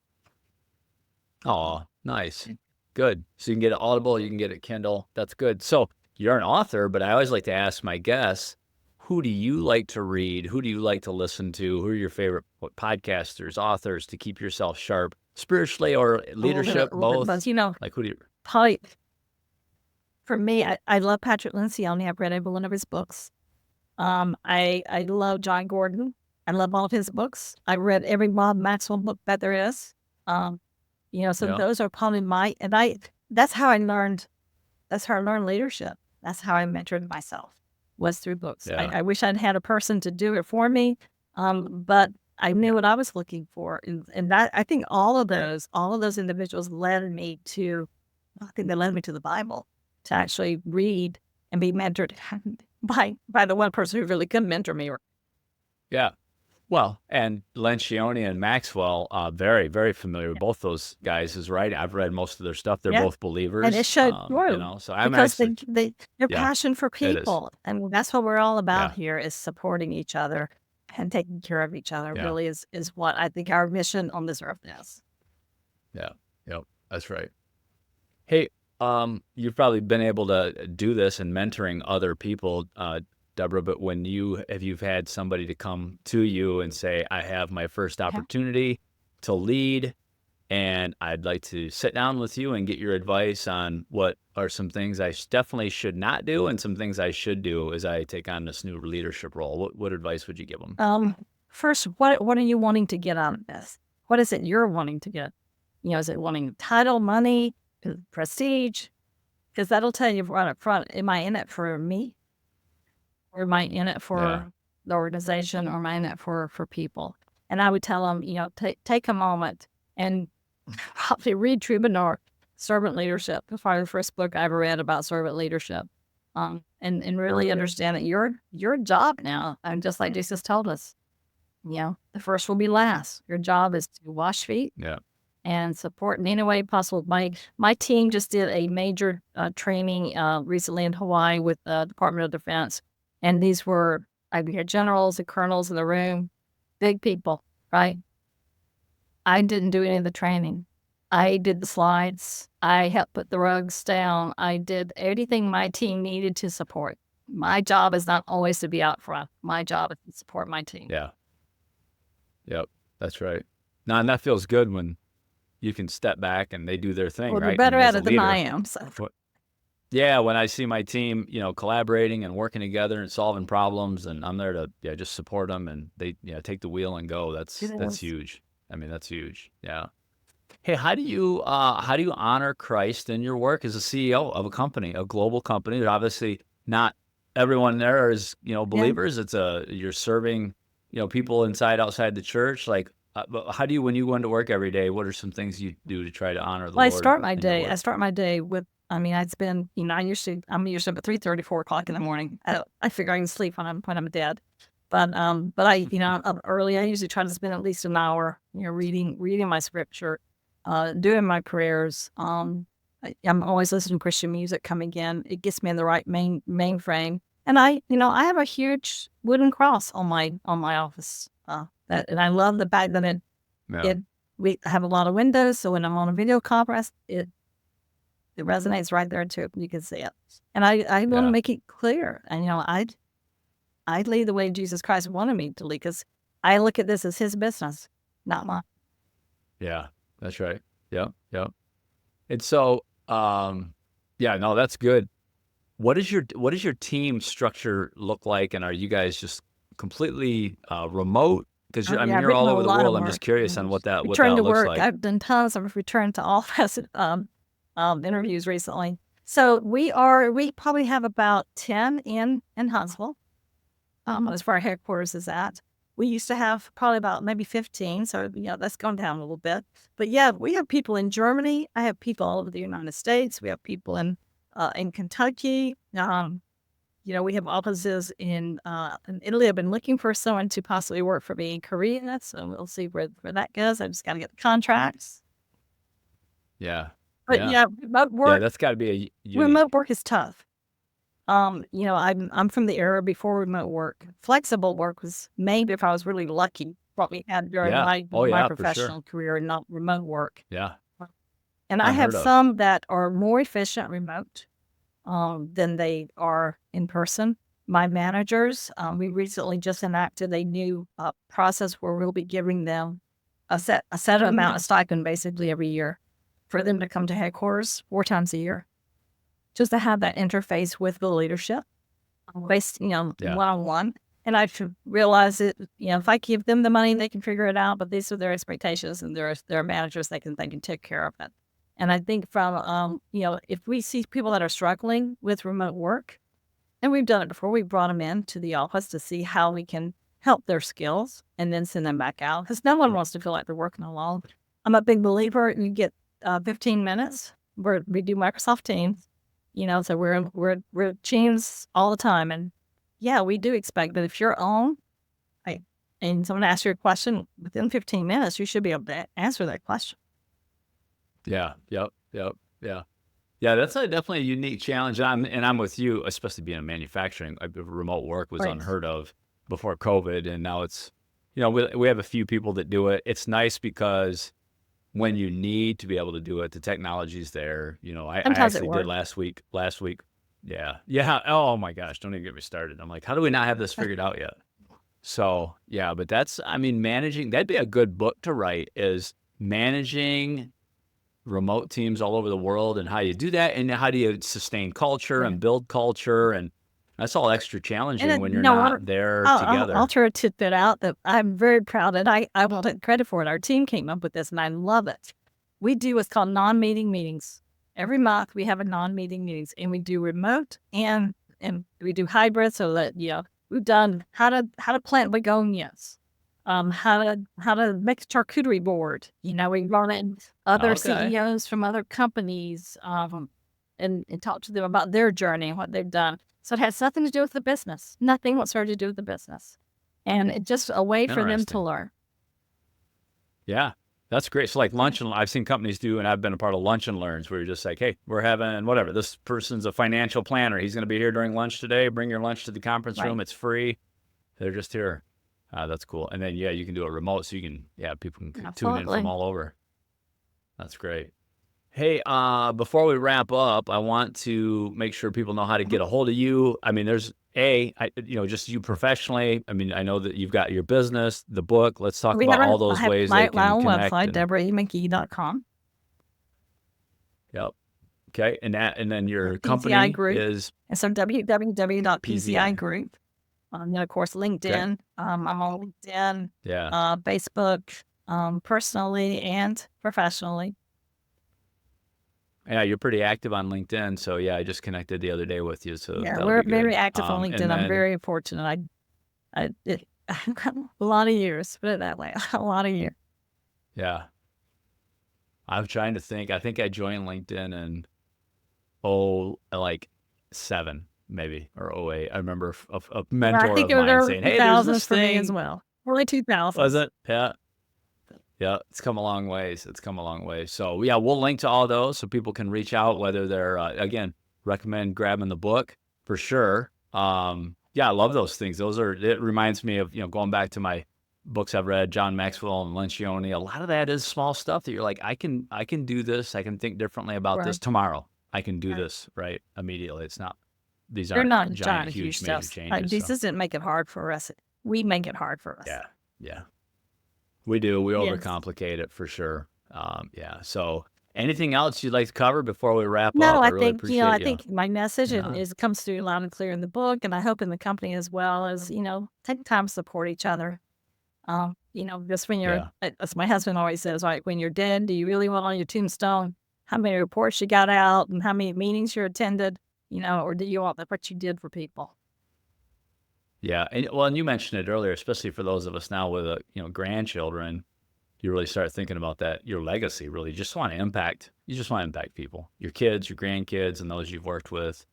Oh, nice. Good. So you can get it Audible, you can get it Kindle. That's good. So you're an author, but I always like to ask my guests, who do you like to read? Who do you like to listen to? Who are your favorite podcasters, authors to keep yourself sharp, spiritually or leadership, A little bit, both? but Like, who do you? probably for me, I love Patrick Lencioni. I've read every one of his books. I love John Gordon. I love all of his books. I read every Bob Maxwell book that there is. So Yeah, those are probably that's how I learned leadership. That's how I mentored myself, was through books. yeah, I wish I'd had a person to do it for me. But I knew what I was looking for. And that, I think all of those individuals led me to, I think they led me to the Bible, to actually read and be mentored by the one person who really could mentor me. yeah. Well, and Lencioni and Maxwell, very, very familiar with both those guys. Is right. I've read most of their stuff. They're Yeah. both believers. And it showed through, So I'm because actually, their yeah, passion for it is. people. And that's what we're all about Yeah, here, is supporting each other and taking care of each other, yeah, really is what I think our mission on this earth is. yeah, yep. That's right. Hey, you've probably been able to do this in mentoring other people, Deborah, but you've had somebody to come to you and say, I have my first Yeah. opportunity to lead, and I'd like to sit down with you and get your advice on what are some things I definitely should not do and some things I should do as I take on this new leadership role. What advice would you give them? First, what are you wanting to get out of this? What is it you're wanting to get? Is it wanting title, money, prestige? Because that'll tell you right up front, am I in it for me? Or am I in it Yeah, for the organization, or am I in it for people? And I would tell them, take a moment and probably read Troubadour, Servant Leadership. It's probably the first book I ever read about servant leadership. And really understand that your job now, and just like Jesus told us, the first will be last. Your job is to wash feet yeah, and support in any way possible. My team just did a major training recently in Hawaii with the Department of Defense, and these were, I had generals and colonels in the room, big people, right? I didn't do any of the training. I did the slides. I helped put the rugs down. I did everything my team needed to support. My job is not always to be out front. My job is to support my team. yeah, yep. That's right. Now, and that feels good when you can step back and they do their thing, Well, they're right? better As at a it than I leader, am. So. yeah, when I see my team, collaborating and working together and solving problems, and I'm there to just support them, and they take the wheel and go. That's Yes. huge. I mean, that's huge. Yeah. Hey, how do you honor Christ in your work as a CEO of a company, a global company? That obviously not everyone there is Yeah. believers. You're serving people inside outside the church. Like, but how do you, when you go into work every day, what are some things you do to try to honor the Well, I Lord start my in your day. I work? start my day with. I'd spend. I'm usually up at 3:30, 4 o'clock in the morning. I figure I can sleep when I'm dead. But I I'm up early. I usually try to spend at least an hour, reading my scripture, doing my prayers. I'm always listening to Christian music coming in. It gets me in the right mainframe. And I have a huge wooden cross on my office. And I love the fact that Yeah. we have a lot of windows, so when I'm on a video conference, it resonates right there too. You can see it. And I want to Yeah. make it clear. And I'd lead the way Jesus Christ wanted me to lead, because I look at this as his business, not mine. Yeah. That's right. Yep. Yep. And so, yeah, no, that's good. What does your team structure look like? And are you guys just completely remote? Because Oh, yeah, you're I've written all a over the lot of world. I'm just work. curious on what that Return to looks work. like. I've done tons of return to office interviews recently. So we probably have about 10 in Huntsville. That's where our headquarters is at. We used to have probably about maybe 15, so that's gone down a little bit. But yeah, we have people in Germany. I have people all over the United States. We have people in Kentucky. We have offices in Italy. I've been looking for someone to possibly work for me in Korea, so we'll see where that goes. I just got to get the contracts. Yeah. But Yeah. remote Yeah. work, That's got to be a unique. remote work is tough. I'm from the era before remote work. Flexible work was maybe, if I was really lucky, what we had during Yeah. my Oh, yeah, for sure. professional career, and not remote work. Yeah. And I have Unheard of. some that are more efficient remote than they are in person. my managers, we recently just enacted a new process where we'll be giving them a set amount of stipend basically every year for them to come to headquarters 4 times a year, just to have that interface with the leadership, based, one-on-one. And I realize that, if I give them the money, they can figure it out, but these are their expectations, and their managers, they can take care of it. And I think from, if we see people that are struggling with remote work, and we've done it before, we brought them into the office to see how we can help their skills and then send them back out, because no one wants to feel like they're working alone. I'm a big believer you get 15 minutes. We do Microsoft Teams, so we're Teams all the time. And yeah, we do expect that if you're on, and someone asks you a question, within 15 minutes, you should be able to answer that question. Yeah. Yep. Yeah, that's definitely a unique challenge. I'm with you, especially being in manufacturing. Remote work was Right. unheard of before COVID, and now it's, we have a few people that do it. It's nice because when you need to be able to do it, the technology's there. I Sometimes it actually did works. last week. Yeah. Oh my gosh, don't even get me started. I'm like, how do we not have this figured out yet? So yeah, but managing, that'd be a good book to write, is managing remote teams all over the world, and how you do that, and how do you sustain culture Yeah. and build culture. And that's all extra challenging And when then, you're not there I'll together. throw a tidbit out that I'm very proud of. I will take credit for it. Our team came up with this, and I love it. We do what's called non-meeting meetings. Every month we have a non-meeting meetings, and we do remote and we do hybrid, so that we've done how to plant begonias, how to make a charcuterie board. We brought in other Okay. CEOs from other companies, and talk to them about their journey and what they've done. So it has nothing to do with the business, nothing whatsoever to do with the business, and it's just a way for them to Interesting. learn. Yeah, that's great. So like lunch and I've seen companies do, and I've been a part of lunch and learns, where you're just like, hey, we're having whatever. This person's a financial planner. He's going to be here during lunch today. Bring your lunch to the conference room. Right. It's free. They're just here. That's cool. And then you can do it remote, so you can people can tune in Absolutely. from all over. That's great. Hey, before we wrap up, I want to make sure people know how to get a hold of you. I mean, there's just you professionally. I mean, I know that you've got your business, the book. Let's talk about all those I have ways my they can own connect. website, DeborahMcGee.com. Yep. Okay. And then your PZI company Group. is And so www.PZI Group. And of course, LinkedIn. Okay. I'm on LinkedIn, Yeah. Facebook, personally and professionally. Yeah, you're pretty active on LinkedIn. So yeah, I just connected the other day with you. So Yeah, that'll we're be good. very active on And LinkedIn. I'm then, very fortunate. I've got a lot of years, put it that way, a lot of years. yeah, I'm trying to think. I think I joined LinkedIn in like 7 maybe, or 08. I remember a mentor I think of it was mine early saying, "Hey, there's 2000s this for me as thing." well. Early 2000s. Was it? Yeah, it's come a long ways. It's come a long way. So yeah, we'll link to all those so people can reach out, whether they're again, recommend grabbing the book for sure. Yeah, I love those things. It reminds me of, going back to my books I've read, John Maxwell and Lencioni. A lot of that is small stuff that you're like, I can do this. I can think differently about this Right. tomorrow. I can do Right. this right immediately. These They're aren't not giant, huge huge, major steps. changes. Jesus didn't make it hard for us. We make it hard for us. Yeah. We do. We Yes. overcomplicate it for sure. Yeah. So anything else you'd like to cover before we wrap up? No, I I really think, appreciate I you. think my message Yeah. is comes through loud and clear in the book, and I hope in the company as well, is, take time to support each other. Just when you're, as my husband always says, like, when you're dead, do you really want on your tombstone how many reports you got out and how many meetings you attended, or do you want what you did for people? Yeah. And you mentioned it earlier, especially for those of us now with, grandchildren, you really start thinking about that, your legacy, really. You just want to impact people, your kids, your grandkids, and those you've worked with,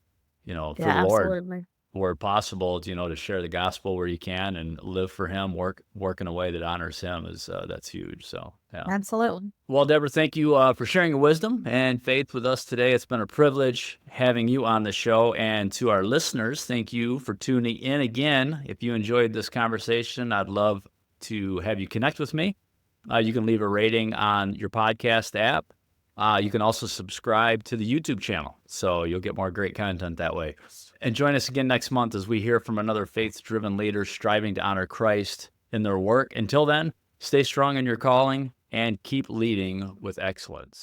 for the Lord. Absolutely. Where possible, to share the gospel where you can and live for Him, work in a way that honors Him that's huge. So yeah. Absolutely. Well, Deborah, thank you for sharing your wisdom and faith with us today. It's been a privilege having you on the show. And to our listeners, thank you for tuning in again. If you enjoyed this conversation, I'd love to have you connect with me. You can leave a rating on your podcast app. You can also subscribe to the YouTube channel, so you'll get more great content that way. And join us again next month as we hear from another faith-driven leader striving to honor Christ in their work. Until then, stay strong in your calling and keep leading with excellence.